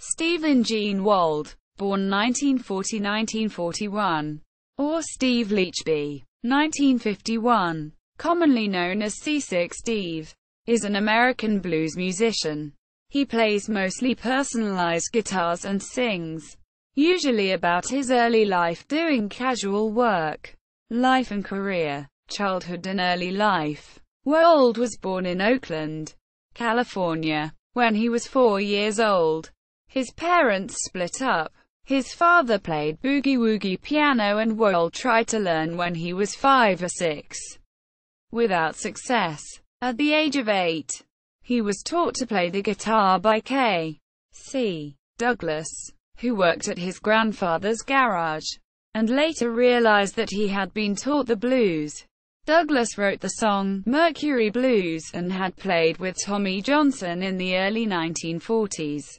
Stephen Gene Wold, born 1940–1941, or Steve Leach b. 1951, commonly known as Seasick Steve, is an American blues musician. He plays mostly personalized guitars and sings, usually about his early life doing casual work. Life and career. Childhood and early life. Wold was born in Oakland, California. When he was 4 years old, his parents split up. His father played boogie-woogie piano and Wold tried to learn when he was 5 or 6, without success. At the age of 8, he was taught to play the guitar by K.C. Douglas, who worked at his grandfather's garage, and later realized that he had been taught the blues. Douglas wrote the song, Mercury Blues, and had played with Tommy Johnson in the early 1940s.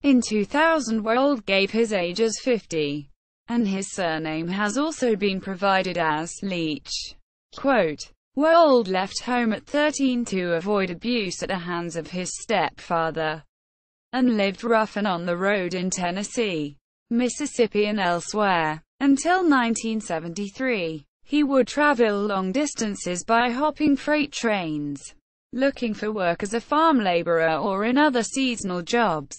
In 2000, Wold gave his age as 50, and his surname has also been provided as Leach. Quote, Wold left home at 13 to avoid abuse at the hands of his stepfather, and lived rough and on the road in Tennessee, Mississippi and elsewhere. Until 1973, he would travel long distances by hopping freight trains, looking for work as a farm laborer or in other seasonal jobs,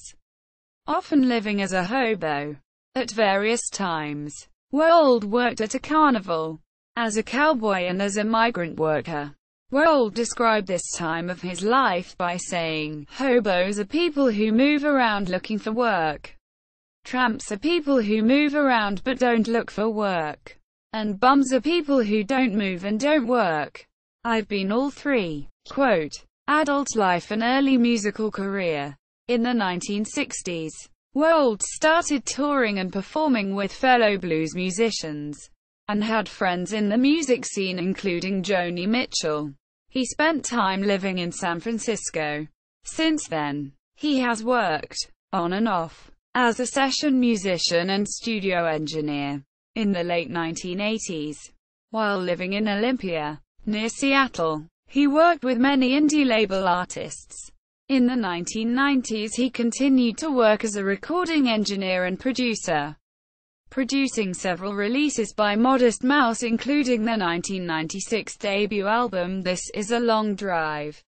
often living as a hobo. At various times, Wold worked at a carnival, as a cowboy and as a migrant worker. Wold described this time of his life by saying, "Hobos are people who move around looking for work. Tramps are people who move around but don't look for work. And bums are people who don't move and don't work. I've been all three." Quote, adult life and early musical career. In the 1960s, Wold started touring and performing with fellow blues musicians, and had friends in the music scene including Joni Mitchell. He spent time living in San Francisco. Since then, he has worked, on and off, as a session musician and studio engineer. In the late 1980s, while living in Olympia, near Seattle, he worked with many indie label artists. In the 1990s he continued to work as a recording engineer and producer, producing several releases by Modest Mouse including the 1996 debut album This Is a Long Drive.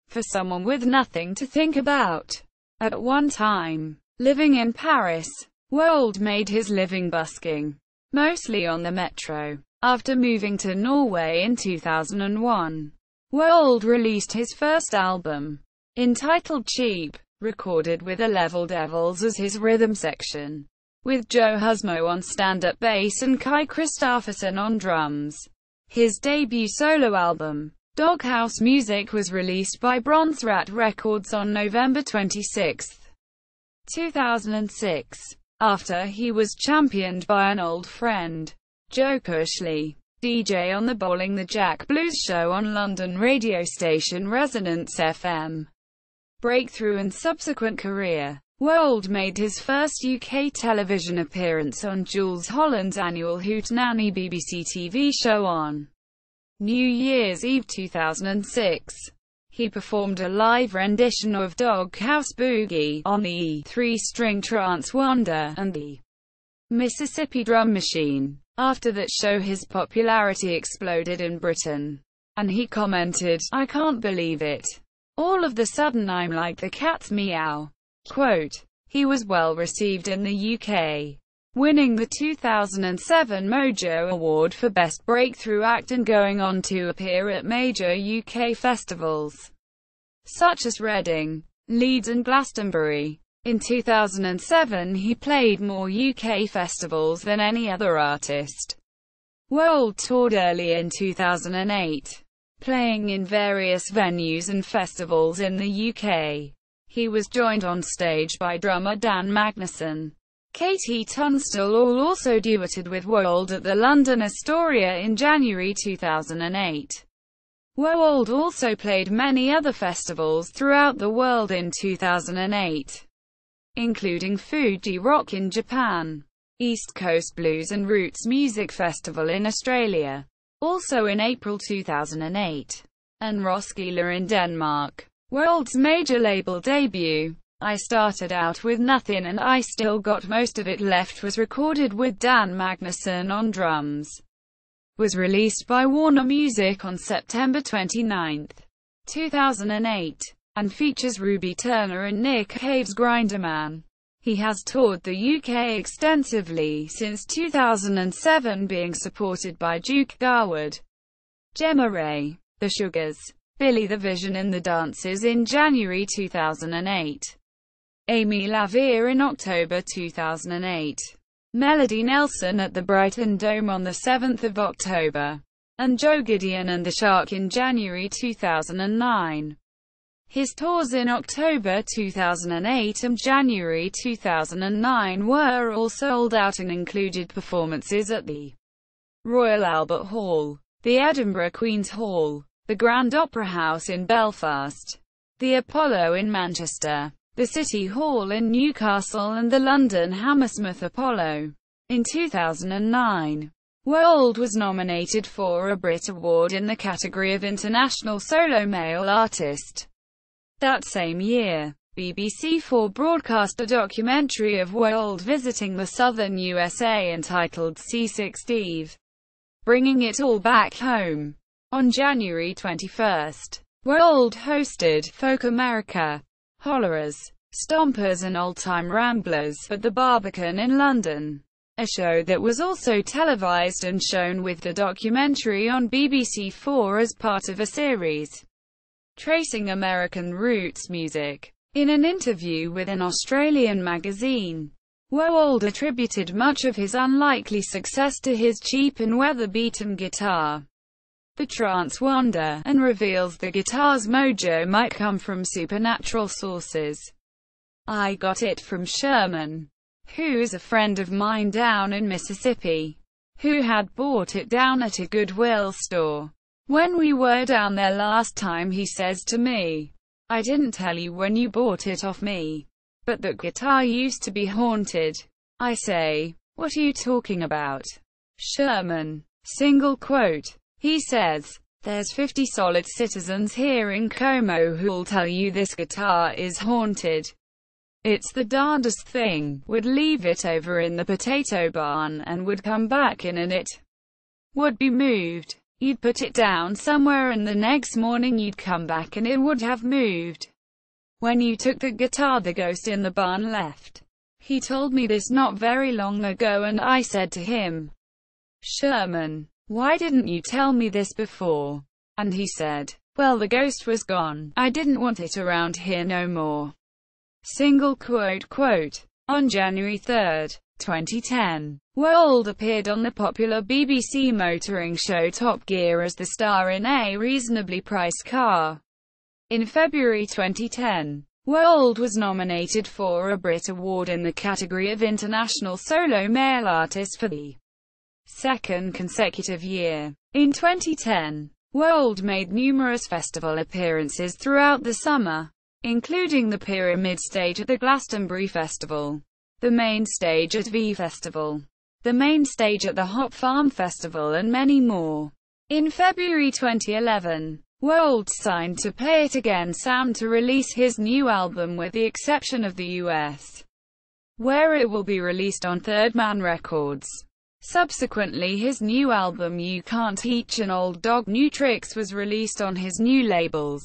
For someone with nothing to think about. At one time, living in Paris, Wold made his living busking, mostly on the metro. After moving to Norway in 2001, Wold released his first album, Untitled Chapter, recorded with the Level Devils as his rhythm section, with Joe Husmo on stand-up bass and Kai Kristofferson on drums. His debut solo album, Doghouse Music, was released by Bronze Rat Records on November 26, 2006, after he was championed by an old friend, Joe Pushley, DJ on the Bowling the Jack Blues show on London radio station Resonance FM. Breakthrough and subsequent career. Wold made his first UK television appearance on Jools Holland's annual Hootenanny BBC TV show on New Year's Eve 2006. He performed a live rendition of Doghouse Boogie on the three-string Trance Wonder and the Mississippi Drum Machine. After that show his popularity exploded in Britain, and he commented, "I can't believe it. All of the sudden I'm like the cat's meow." Quote, he was well received in the UK, winning the 2007 Mojo Award for Best Breakthrough Act and going on to appear at major UK festivals, such as Reading, Leeds and Glastonbury. In 2007 he played more UK festivals than any other artist. Wold toured early in 2008, playing in various venues and festivals in the UK. He was joined on stage by drummer Dan Magnuson. Katie Tunstall also duetted with Wold at the London Astoria in January 2008. Wold also played many other festivals throughout the world in 2008, including Fuji Rock in Japan, East Coast Blues and Roots Music Festival in Australia, also in April 2008, and Roskilde in Denmark. Wold's major label debut I started out with nothing and I still got most of it left. Was recorded with Dan Magnusson on drums. Was released by Warner Music on September 29, 2008, and features Ruby Turner and Nick Cave's Grinderman. He has toured the UK extensively since 2007, being supported by Duke Garwood, Gemma Ray, The Sugars, Billy the Vision in the Dances in January 2008, Amy Lavier in October 2008, Melody Nelson at the Brighton Dome on the 7th of October, and Joe Gideon and the Shark in January 2009. His tours in October 2008 and January 2009 were all sold out and included performances at the Royal Albert Hall, the Edinburgh Queen's Hall, the Grand Opera House in Belfast, the Apollo in Manchester, the City Hall in Newcastle and the London Hammersmith Apollo. In 2009, Wold was nominated for a Brit Award in the category of International Solo Male Artist. That same year, BBC4 broadcast a documentary of Wold visiting the southern USA entitled Seasick Steve, Bringing It All Back Home. On January 21, Wold hosted Folk America, Hollerers, Stompers and Old Time Ramblers at the Barbican in London, a show that was also televised and shown with the documentary on BBC4 as part of a series tracing American roots music. In an interview with an Australian magazine, Wold attributed much of his unlikely success to his cheap and weather-beaten guitar, the Trance Wonder, and reveals the guitar's mojo might come from supernatural sources. I got it from Sherman, who's a friend of mine down in Mississippi, who had bought it down at a Goodwill store. When we were down there last time, he says to me, "I didn't tell you when you bought it off me, but that guitar used to be haunted." I say, "What are you talking about?" Sherman, single quote. He says, "There's 50 solid citizens here in Como who'll tell you this guitar is haunted. It's the darndest thing. Would leave it over in the potato barn and would come back in and it would be moved. You'd put it down somewhere and the next morning you'd come back and it would have moved. When you took the guitar, the ghost in the barn left." He told me this not very long ago and I said to him, "Sherman, why didn't you tell me this before?" And he said, "Well, the ghost was gone. I didn't want it around here no more." Single quote. On January 3, 2010, Wold appeared on the popular BBC motoring show Top Gear as the star in a reasonably priced car. In February 2010, Wold was nominated for a Brit Award in the category of International Solo Male Artist for the second consecutive year. In 2010, Wold made numerous festival appearances throughout the summer, including the Pyramid Stage at the Glastonbury Festival, the main stage at V Festival, the main stage at the Hop Farm Festival and many more. In February 2011, Wold signed to Play It Again Sam to release his new album with the exception of the US, where it will be released on Third Man Records. Subsequently, his new album You Can't Teach an Old Dog New Tricks was released on his new labels,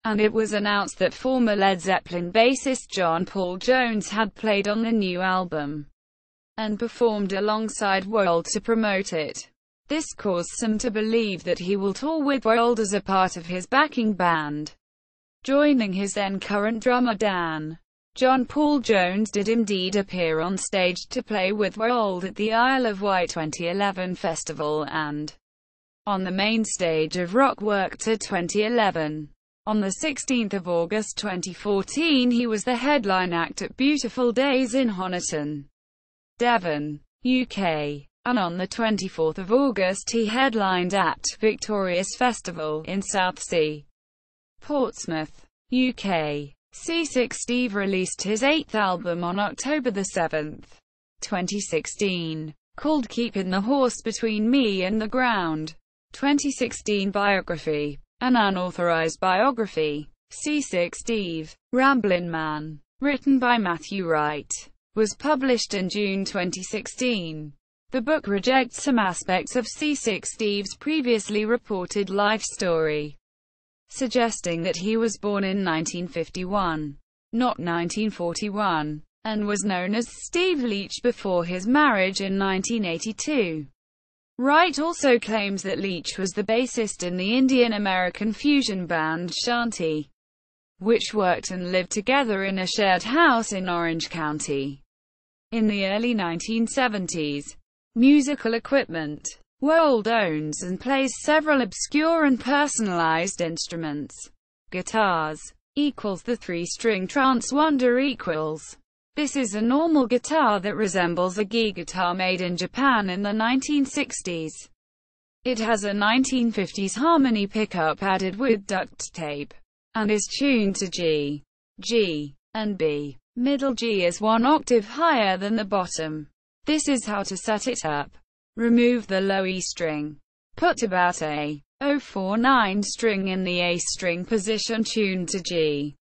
and it was announced that former Led Zeppelin bassist John Paul Jones had played on the new album and performed alongside Wold to promote it. This caused some to believe that he will tour with Wold as a part of his backing band, joining his then current drummer Dan. John Paul Jones did indeed appear on stage to play with Wold at the Isle of Wight 2011 festival and on the main stage of Rockwerkter 2011. On the 16th of August 2014 he was the headline act at Beautiful Days in Honiton, Devon, UK, and on the 24th of August he headlined at Victorious Festival in Southsea, Portsmouth, UK. Seasick Steve released his 8th album on October 7, 2016, called Keepin' the Horse Between Me and the Ground. 2016 biography. An unauthorized biography. Seasick Steve, Ramblin' Man, written by Matthew Wright, was published in June 2016. The book rejects some aspects of Seasick Steve's previously reported life story, suggesting that he was born in 1951, not 1941, and was known as Steve Leach before his marriage in 1982. Wright also claims that Leach was the bassist in the Indian-American fusion band Shanti, which worked and lived together in a shared house in Orange County. In the early 1970s, musical equipment. Wold owns and plays several obscure and personalized instruments. Guitars equals the 3-string trance wonder equals. This is a normal guitar that resembles a Gi guitar made in Japan in the 1960s. It has a 1950s harmony pickup added with duct tape, and is tuned to G, G, and B. Middle G is 1 octave higher than the bottom. This is how to set it up. Remove the low E string. Put about a 049 string in the A string position tuned to G.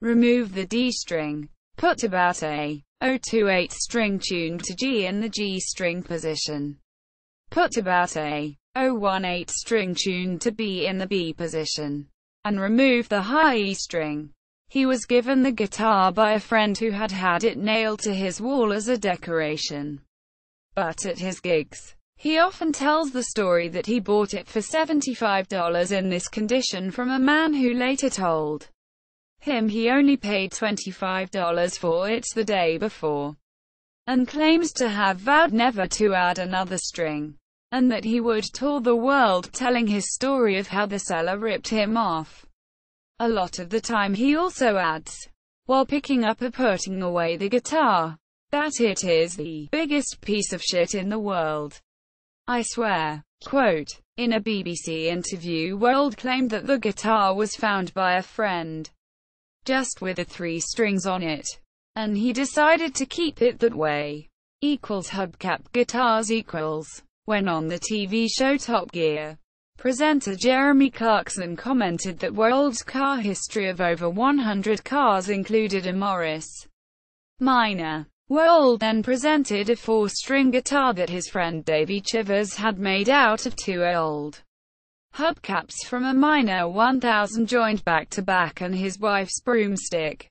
Remove the D string. Put about a 028 string tuned to G in the G string position. Put about a 018 string tuned to B in the B position. And remove the high E string. He was given the guitar by a friend who had had it nailed to his wall as a decoration. But at his gigs, he often tells the story that he bought it for $75 in this condition from a man who later told him he only paid $25 for it the day before, and claims to have vowed never to add another string, and that he would tour the world telling his story of how the seller ripped him off. A lot of the time he also adds, while picking up or putting away the guitar, that it is the biggest piece of shit in the world. I swear. Quote, in a BBC interview, Wold claimed that the guitar was found by a friend, just with the 3 strings on it, and he decided to keep it that way. Equals hubcap guitars equals. When on the TV show Top Gear, presenter Jeremy Clarkson commented that Wold's car history of over 100 cars included a Morris Minor. Wold then presented a 4-string guitar that his friend Davey Chivers had made out of 2 old hubcaps from a Minor 1000 joined back-to-back and his wife's broomstick.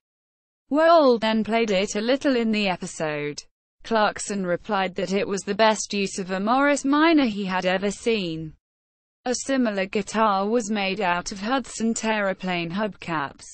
Wold then played it a little in the episode. Clarkson replied that it was the best use of a Morris Minor he had ever seen. A similar guitar was made out of Hudson Terraplane hubcaps,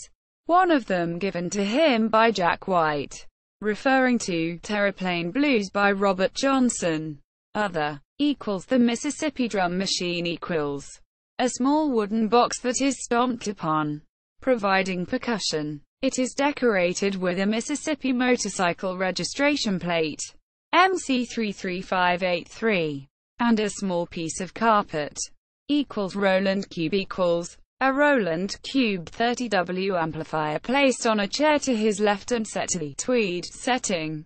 one of them given to him by Jack White, referring to Terraplane Blues by Robert Johnson. Other equals the Mississippi drum machine equals a small wooden box that is stomped upon, providing percussion. It is decorated with a Mississippi motorcycle registration plate, MC33583, and a small piece of carpet. Equals Roland Cube equals a Roland Cube 30W amplifier placed on a chair to his left and set to the tweed setting.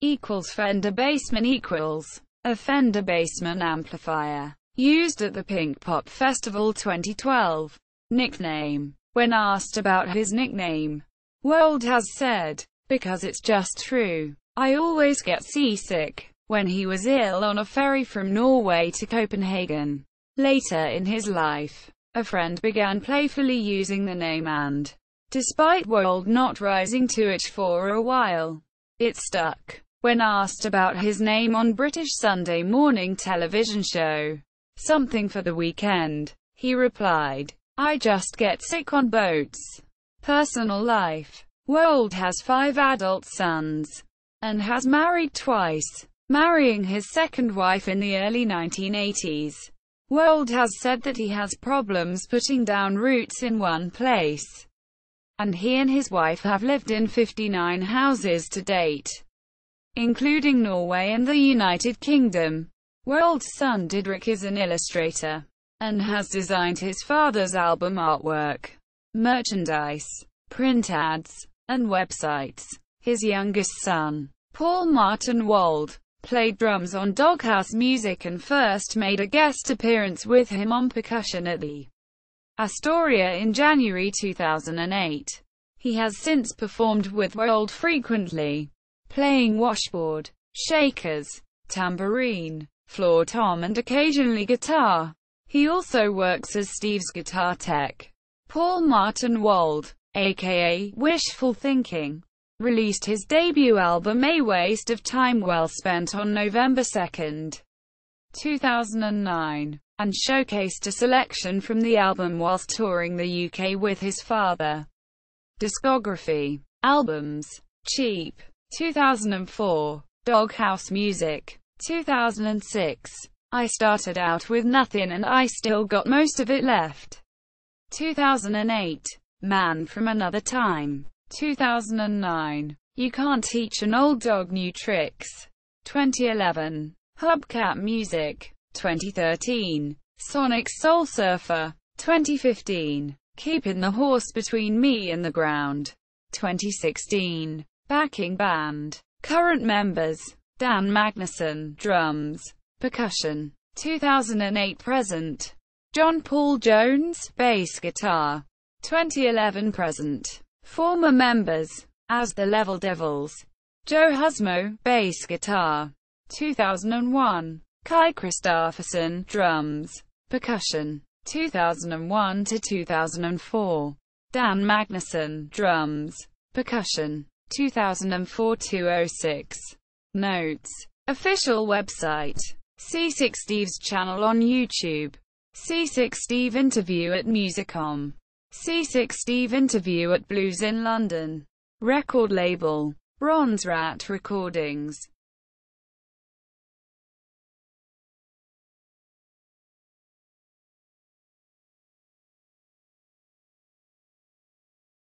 Equals Fender Bassman equals a Fender Bassman amplifier used at the Pink Pop Festival 2012. Nickname. When asked about his nickname, Wold has said, "Because it's just true. I always get seasick." When he was ill on a ferry from Norway to Copenhagen. Later in his life, a friend began playfully using the name and, despite Wold not rising to it for a while, it stuck. When asked about his name on British Sunday morning television show, Something for the Weekend, he replied, "I just get sick on boats." Personal life. Wold has 5 adult sons, and has married twice, marrying his second wife in the early 1980s. Wold has said that he has problems putting down roots in one place, and he and his wife have lived in 59 houses to date, including Norway and the United Kingdom. Wold's son Didrik is an illustrator, and has designed his father's album artwork, merchandise, print ads, and websites. His youngest son, Paul Martin Wold, played drums on Doghouse Music and first made a guest appearance with him on percussion at the Astoria in January 2008. He has since performed with Wold frequently, playing washboard, shakers, tambourine, floor tom and occasionally guitar. He also works as Steve's guitar tech. Paul Martin Wold, aka Wishful Thinking, released his debut album A Waste of Time Well Spent on November 2, 2009, and showcased a selection from the album whilst touring the UK with his father. Discography. Albums: Cheap, 2004, Doghouse Music, 2006, I Started Out With Nothing and I Still Got Most of It Left, 2008, Man From Another Time, 2009, You Can't Teach an Old Dog New Tricks, 2011, Hubcap Music, 2013, Sonic Soul Surfer, 2015, Keeping the Horse Between Me and the Ground, 2016, Backing Band. Current members: Dan Magnuson, drums, percussion, 2008 present. John Paul Jones, bass guitar, 2011 present. Former members: As the Level Devils, Joe Husmo, bass guitar, 2001. Kai Kristofferson, drums, percussion, 2001 to 2004. Dan Magnuson, drums, percussion, 2004-06. Notes. Official website. Seasick Steve's channel on YouTube. Seasick Steve interview at Musicom. Seasick Steve interview at Blues in London. Record label: Bronze Rat Recordings.